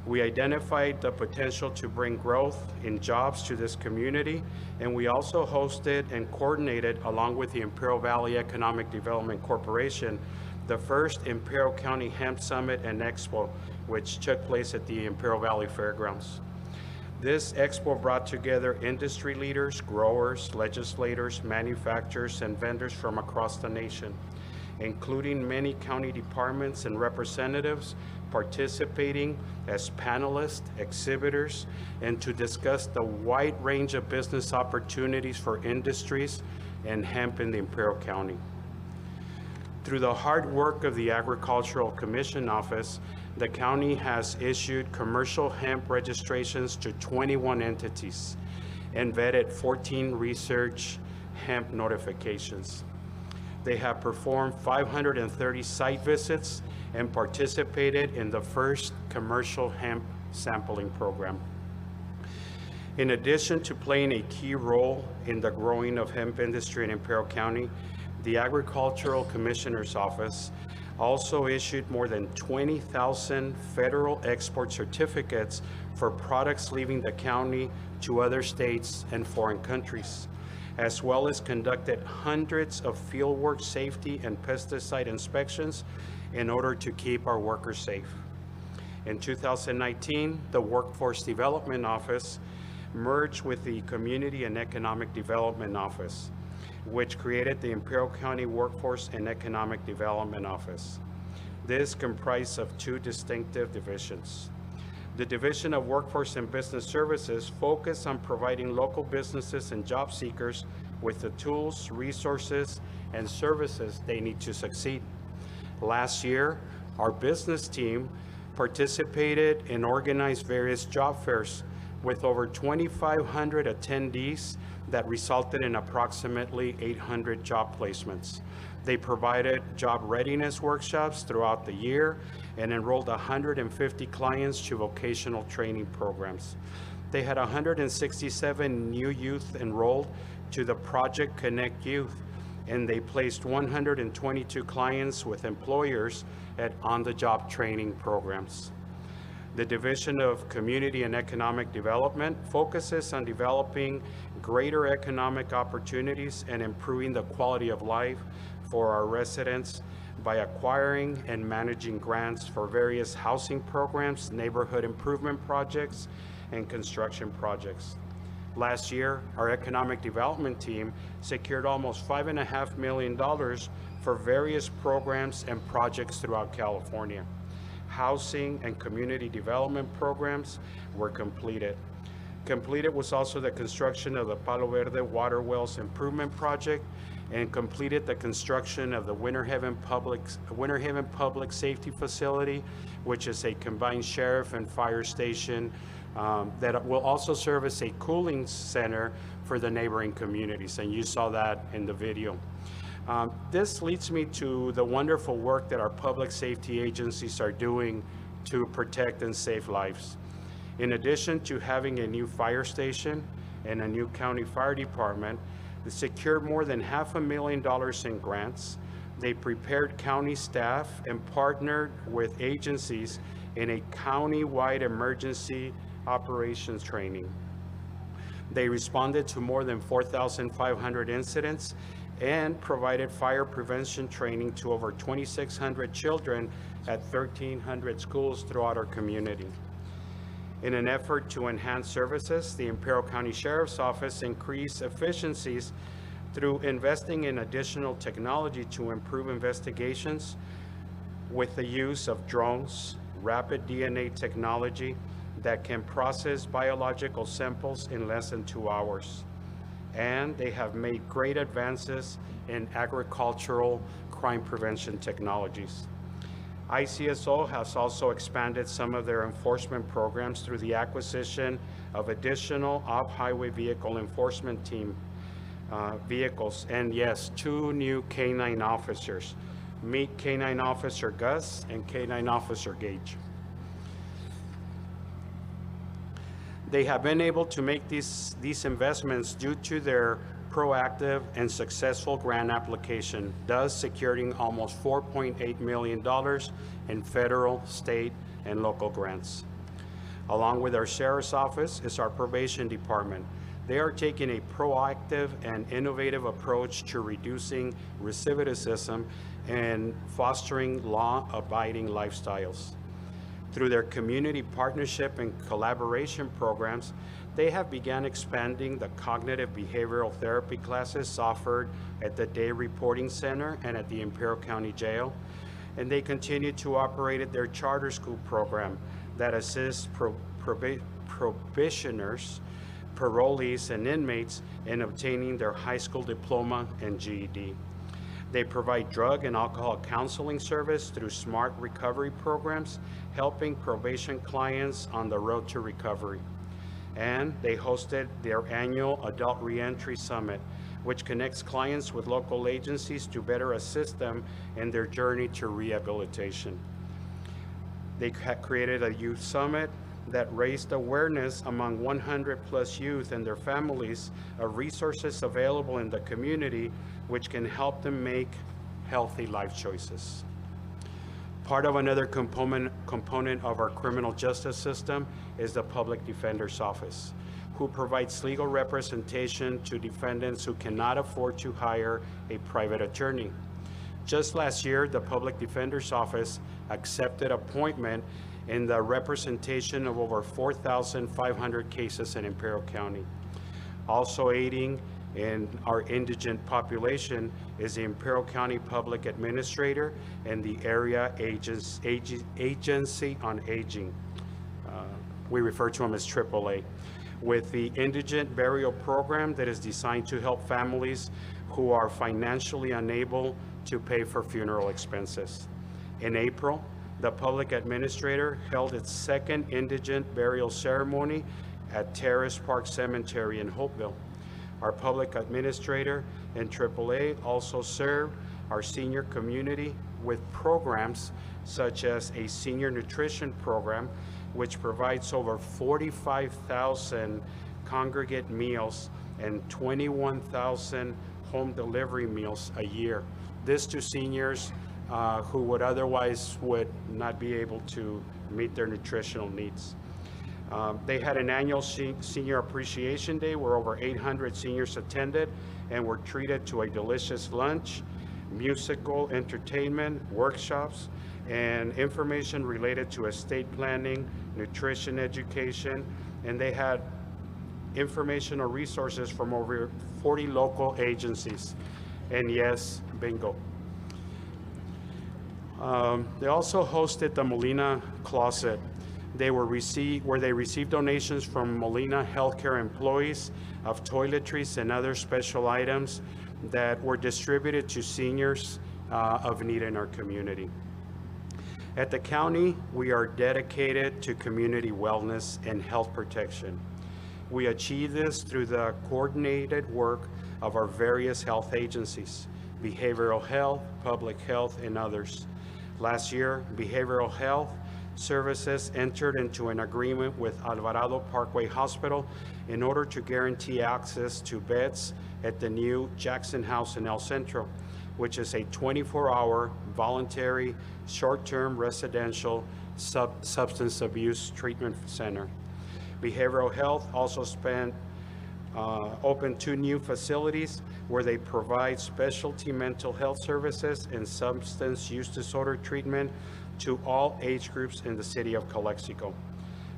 We identified the potential to bring growth in jobs to this community, and we also hosted and coordinated, along with the Imperial Valley Economic Development Corporation, the first Imperial County Hemp Summit and Expo, which took place at the Imperial Valley Fairgrounds. This expo brought together industry leaders, growers, legislators, manufacturers, and vendors from across the nation, including many county departments and representatives participating as panelists, exhibitors, and to discuss the wide range of business opportunities for industries and hemp in the Imperial County. Through the hard work of the Agricultural Commission Office, the county has issued commercial hemp registrations to 21 entities and vetted 14 research hemp notifications. They have performed 530 site visits and participated in the first commercial hemp sampling program. In addition to playing a key role in the growing of hemp industry in Imperial County, the Agricultural Commissioner's Office also issued more than 20,000 federal export certificates for products leaving the county to other states and foreign countries, as well as conducted hundreds of fieldwork safety and pesticide inspections in order to keep our workers safe. In 2019, the Workforce Development Office merged with the Community and Economic Development Office, which created the Imperial County Workforce and Economic Development Office. This comprised of two distinctive divisions. The Division of Workforce and Business Services focused on providing local businesses and job seekers with the tools, resources, and services they need to succeed. Last year, our business team participated and organized various job fairs with over 2,500 attendees that resulted in approximately 800 job placements. They provided job readiness workshops throughout the year and enrolled 150 clients to vocational training programs. They had 167 new youth enrolled to the Project Connect Youth, and they placed 122 clients with employers at on-the-job training programs. The Division of Community and Economic Development focuses on developing greater economic opportunities and improving the quality of life for our residents by acquiring and managing grants for various housing programs, neighborhood improvement projects, and construction projects. Last year, our economic development team secured almost $5.5 million for various programs and projects throughout California. Housing and community development programs were completed. Completed was also the construction of the Palo Verde Water Wells Improvement Project, and completed the construction of the Winter Haven Public Safety Facility, which is a combined sheriff and fire station that will also serve as a cooling center for the neighboring communities, and you saw that in the video. This leads me to the wonderful work that our public safety agencies are doing to protect and save lives. In addition to having a new fire station and a new county fire department, they secured more than $500,000 in grants. They prepared county staff and partnered with agencies in a county-wide emergency operations training. They responded to more than 4,500 incidents and provided fire prevention training to over 2,600 children at 1,300 schools throughout our community. In an effort to enhance services, the Imperial County Sheriff's Office increased efficiencies through investing in additional technology to improve investigations with the use of drones, rapid DNA technology that can process biological samples in less than 2 hours. And they have made great advances in agricultural crime prevention technologies. ICSO has also expanded some of their enforcement programs through the acquisition of additional off-highway vehicle enforcement team vehicles, and yes, 2 new K-9 officers. Meet K-9 Officer Gus and K-9 Officer Gage. They have been able to make these investments due to their proactive and successful grant application, thus securing almost $4.8 million in federal, state, and local grants. Along with our Sheriff's Office is our Probation Department. They are taking a proactive and innovative approach to reducing recidivism and fostering law-abiding lifestyles. Through their community partnership and collaboration programs, they have begun expanding the cognitive behavioral therapy classes offered at the Day Reporting Center and at the Imperial County Jail. And they continue to operate their charter school program that assists probationers, parolees, and inmates in obtaining their high school diploma and GED. They provide drug and alcohol counseling service through SMART recovery programs, helping probation clients on the road to recovery. And they hosted their annual Adult Reentry Summit, which connects clients with local agencies to better assist them in their journey to rehabilitation. They created a youth summit that raised awareness among 100+ youth and their families of resources available in the community which can help them make healthy life choices. Part of another component of our criminal justice system is the Public Defender's Office, who provides legal representation to defendants who cannot afford to hire a private attorney. Just last year, the Public Defender's Office accepted appointment in the representation of over 4,500 cases in Imperial County. Also aiding in our indigent population is the Imperial County Public Administrator and the Area Agency on Aging. We refer to them as AAA, with the Indigent Burial Program that is designed to help families who are financially unable to pay for funeral expenses. In April, the Public Administrator held its second indigent burial ceremony at Terrace Park Cemetery in Hopeville. Our Public Administrator and AAA also served our senior community with programs such as a senior nutrition program, which provides over 45,000 congregate meals and 21,000 home delivery meals a year. This to seniors who would otherwise not be able to meet their nutritional needs. They had an annual Senior Appreciation Day where over 800 seniors attended and were treated to a delicious lunch, musical entertainment, workshops, and information related to estate planning, nutrition education, and they had informational resources from over 40 local agencies. And yes, bingo. They also hosted the Molina Closet. Where they received donations from Molina healthcare employees of toiletries and other special items that were distributed to seniors of need in our community. At the county, we are dedicated to community wellness and health protection. We achieve this through the coordinated work of our various health agencies, behavioral health, public health, and others. Last year, behavioral health services entered into an agreement with Alvarado Parkway Hospital in order to guarantee access to beds at the new Jackson House in El Centro, which is a 24-hour voluntary short-term residential substance abuse treatment center. Behavioral Health also opened 2 new facilities where they provide specialty mental health services and substance use disorder treatment to all age groups in the city of Calexico.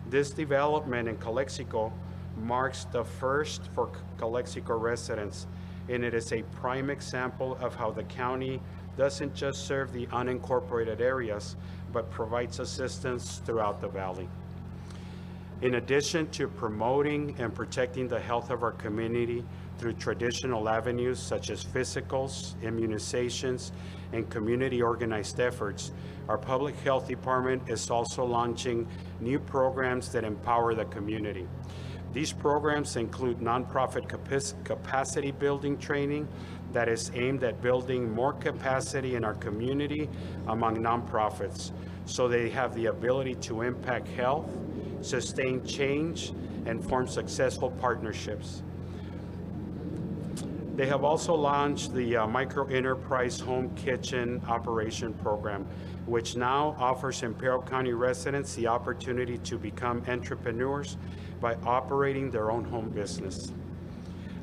This development in Calexico marks the first for Calexico residents, and it is a prime example of how the county doesn't just serve the unincorporated areas, but provides assistance throughout the valley. In addition to promoting and protecting the health of our community through traditional avenues such as physicals, immunizations, and community organized efforts, our public health department is also launching new programs that empower the community. These programs include nonprofit capacity building training that is aimed at building more capacity in our community among nonprofits so they have the ability to impact health, sustain change, and form successful partnerships. They have also launched the Micro Enterprise Home Kitchen Operation Program, which now offers Imperial County residents the opportunity to become entrepreneurs by operating their own home business.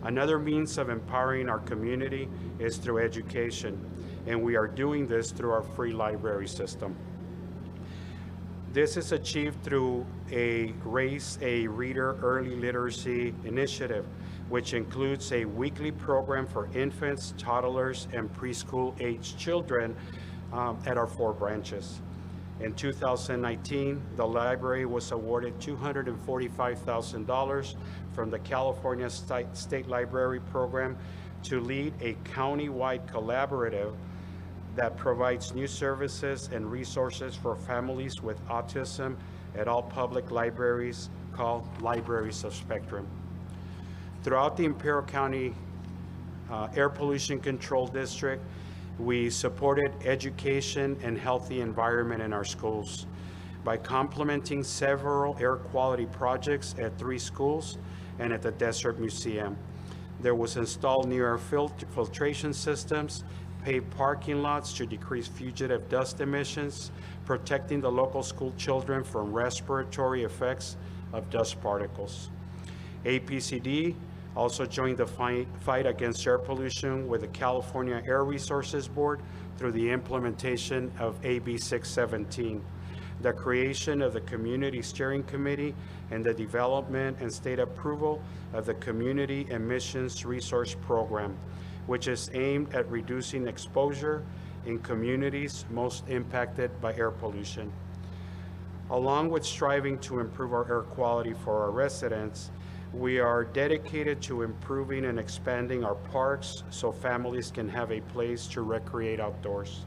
Another means of empowering our community is through education, and we are doing this through our free library system. This is achieved through a Raise a Reader Early Literacy initiative, which includes a weekly program for infants, toddlers, and preschool-aged children at our 4 branches. In 2019, the library was awarded $245,000 from the California State Library Program to lead a county-wide collaborative that provides new services and resources for families with autism at all public libraries called Libraries of Spectrum. Throughout the Imperial County Air Pollution Control District, we supported education and healthy environment in our schools by complementing several air quality projects at 3 schools and at the Desert Museum. There was installed new air filtration systems, paved parking lots to decrease fugitive dust emissions, protecting the local school children from respiratory effects of dust particles. APCD also joined the fight against air pollution with the California Air Resources Board through the implementation of AB 617, the creation of the Community Steering Committee, and the development and state approval of the Community Emissions Resource Program, which is aimed at reducing exposure in communities most impacted by air pollution. Along with striving to improve our air quality for our residents, we are dedicated to improving and expanding our parks so families can have a place to recreate outdoors.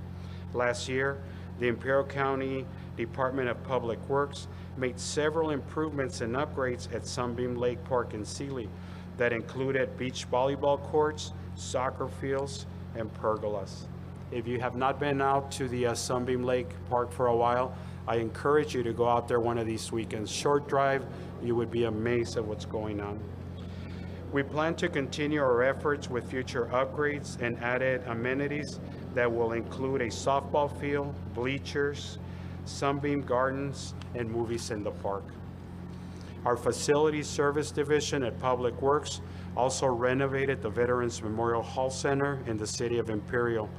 Last year, the Imperial County Department of Public Works made several improvements and upgrades at Sunbeam Lake Park in Sealy that included beach volleyball courts, soccer fields, and pergolas. If you have not been out to the Sunbeam Lake Park for a while, I encourage you to go out there one of these weekends. Short drive, you would be amazed at what's going on. We plan to continue our efforts with future upgrades and added amenities that will include a softball field, bleachers, Sunbeam Gardens, and movies in the park. Our Facilities Service Division at Public Works also renovated the Veterans Memorial Hall Center in the city of Imperial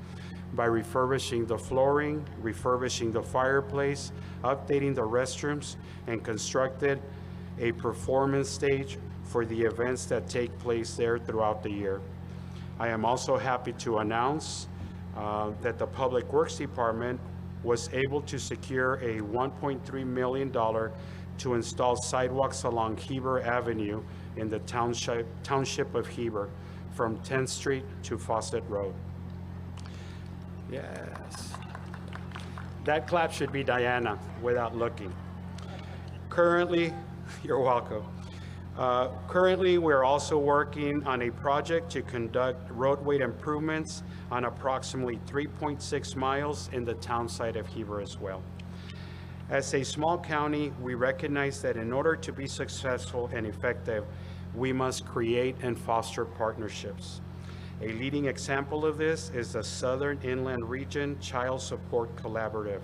by refurbishing the flooring, refurbishing the fireplace, updating the restrooms, and constructed a performance stage for the events that take place there throughout the year. I am also happy to announce that the Public Works Department was able to secure a $1.3 million to install sidewalks along Heber Avenue in the township of Heber from 10th Street to Fawcett Road. Yes. That clap should be Diana without looking. Currently, you're welcome. Currently, we're also working on a project to conduct roadway improvements on approximately 3.6 miles in the town site of Heber as well. As a small county, we recognize that in order to be successful and effective, we must create and foster partnerships. A leading example of this is the Southern Inland Region Child Support Collaborative.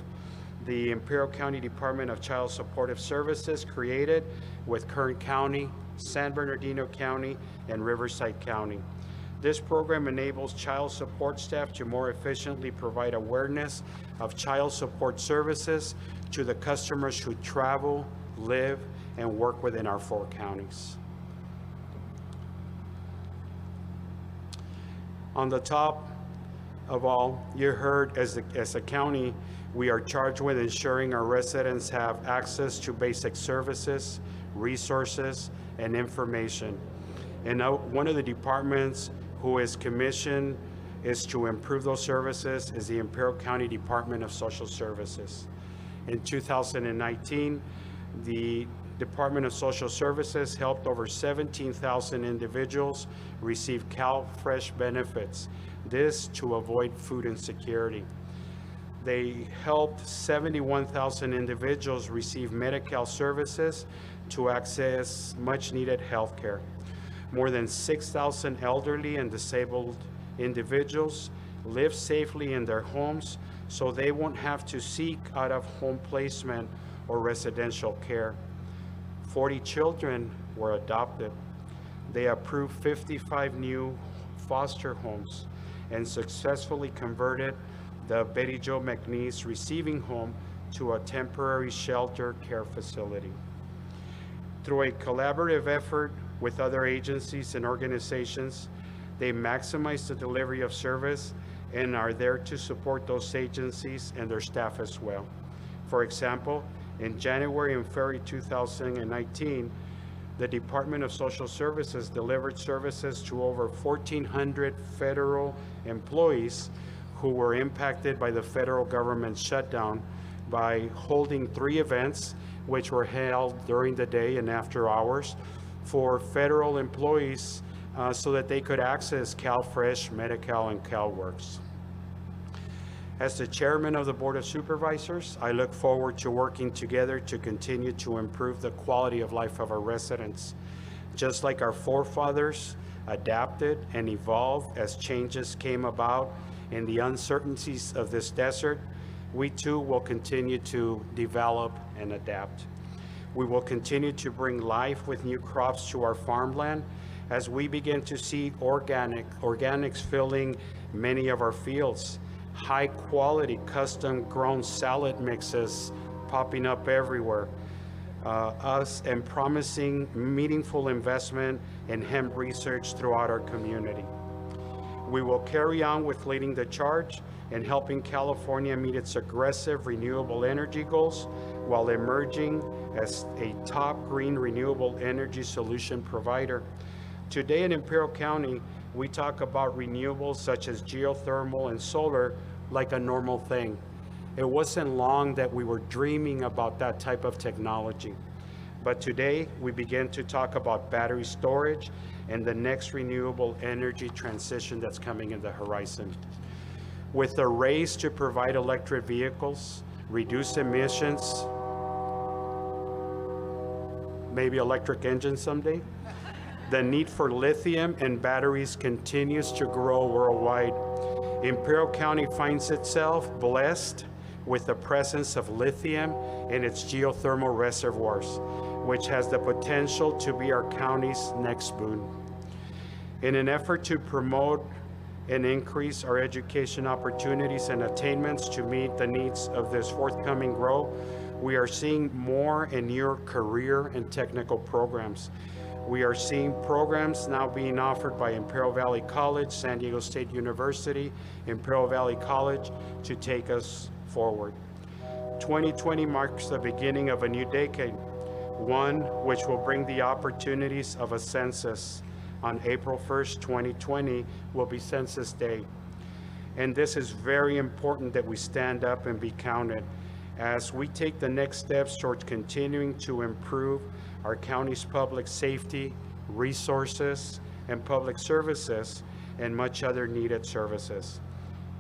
The Imperial County Department of Child Supportive Services created with Kern County, San Bernardino County, and Riverside County. This program enables child support staff to more efficiently provide awareness of child support services to the customers who travel, live, and work within our 4 counties. On the top of all, you heard as a county, we are charged with ensuring our residents have access to basic services, resources, and information. And one of the departments who is commissioned is to improve those services is the Imperial County Department of Social Services. In 2019, the Department of Social Services helped over 17,000 individuals receive CalFresh benefits, this to avoid food insecurity. They helped 71,000 individuals receive Medi-Cal services to access much needed health care. More than 6,000 elderly and disabled individuals live safely in their homes so they won't have to seek out-of-home placement or residential care. 40 children were adopted. They approved 55 new foster homes and successfully converted the Betty Jo McNeese Receiving Home to a temporary shelter care facility. Through a collaborative effort with other agencies and organizations, they maximize the delivery of service and are there to support those agencies and their staff as well. For example, in January and February 2019, the Department of Social Services delivered services to over 1,400 federal employees who were impacted by the federal government shutdown by holding 3 events which were held during the day and after hours for federal employees so that they could access CalFresh, Medi-Cal, and CalWorks. As the chairman of the Board of Supervisors, I look forward to working together to continue to improve the quality of life of our residents. Just like our forefathers adapted and evolved as changes came about in the uncertainties of this desert, we too will continue to develop and adapt. We will continue to bring life with new crops to our farmland as we begin to see organics filling many of our fields. High quality custom grown salad mixes popping up everywhere. And promising meaningful investment in hemp research throughout our community. We will carry on with leading the charge in helping California meet its aggressive renewable energy goals while emerging as a top green renewable energy solution provider. Today in Imperial County, we talk about renewables such as geothermal and solar like a normal thing. It wasn't long that we were dreaming about that type of technology. But today, we begin to talk about battery storage and the next renewable energy transition that's coming in the horizon. With the race to provide electric vehicles, reduce emissions, maybe electric engines someday, the need for lithium and batteries continues to grow worldwide. Imperial County finds itself blessed with the presence of lithium in its geothermal reservoirs, which has the potential to be our county's next boon. In an effort to promote and increase our education opportunities and attainments to meet the needs of this forthcoming growth, we are seeing more and newer career and technical programs. We are seeing programs now being offered by Imperial Valley College, San Diego State University, Imperial Valley College to take us forward. 2020 marks the beginning of a new decade, one which will bring the opportunities of a census. On April 1st, 2020 will be Census Day. And this is very important that we stand up and be counted as we take the next steps towards continuing to improve our county's public safety, resources, and public services, and much other needed services.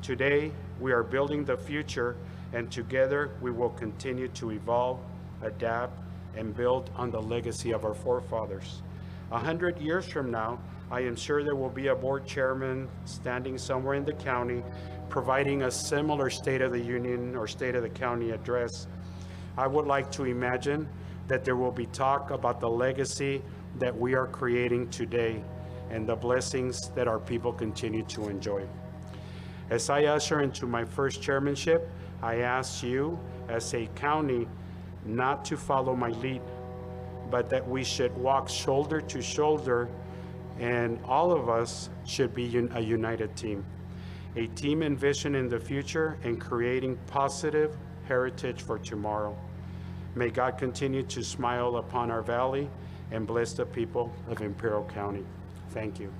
Today, we are building the future, and together we will continue to evolve, adapt, and build on the legacy of our forefathers. 100 years from now, I am sure there will be a board chairman standing somewhere in the county providing a similar State of the Union or State of the County address. I would like to imagine that there will be talk about the legacy that we are creating today and the blessings that our people continue to enjoy. As I usher into my first chairmanship, I ask you as a county not to follow my lead, but that we should walk shoulder to shoulder, and all of us should be a united team. A team envisioned in the future and creating positive heritage for tomorrow. May God continue to smile upon our valley and bless the people of Imperial County. Thank you.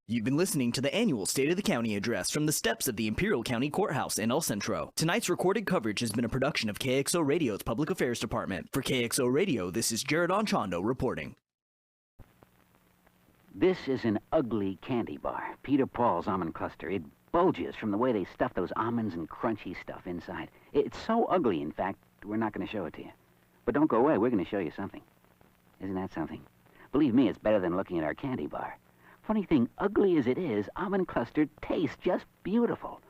You've been listening to the annual State of the County address from the steps of the Imperial County Courthouse in El Centro. Tonight's recorded coverage has been a production of KXO Radio's Public Affairs Department. For KXO Radio, this is Jared Anchondo reporting. This is an ugly candy bar, Peter Paul's Almond Cluster. It bulges from the way they stuff those almonds and crunchy stuff inside. It's so ugly, in fact, we're not going to show it to you. But don't go away, we're going to show you something. Isn't that something? Believe me, it's better than looking at our candy bar. Funny thing, ugly as it is, almond cluster tastes just beautiful.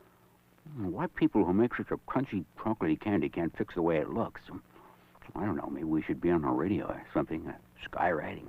Why people who make such a crunchy, chocolatey candy can't fix the way it looks? I don't know, maybe we should be on the radio or something, skywriting.